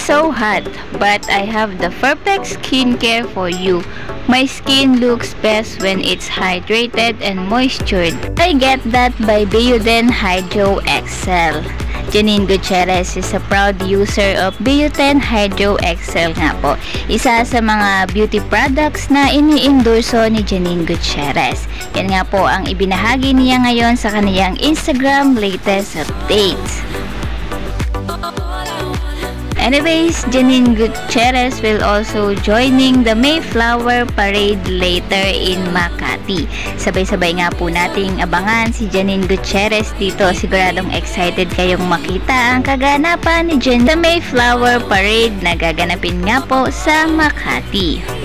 so hot, but I have the perfect skincare for you. My skin looks best when it's hydrated and moistured. I get that by Bioten Hydro XL. Janine Gutierrez is a proud user of Bioten Hydro XL nga po. Isa sa mga beauty products na ini-endorso ni Janine Gutierrez. Yan nga po ang ibinahagi niya ngayon sa kaniyang Instagram latest updates. Anyways, Janine Gutierrez will also joining the Mayflower Parade later in Makati. Sabay-sabay nga po nating abangan si Janine Gutierrez dito. Siguradong excited kayong makita ang kaganapan ni Janine sa Mayflower Parade na gaganapin nga po sa Makati.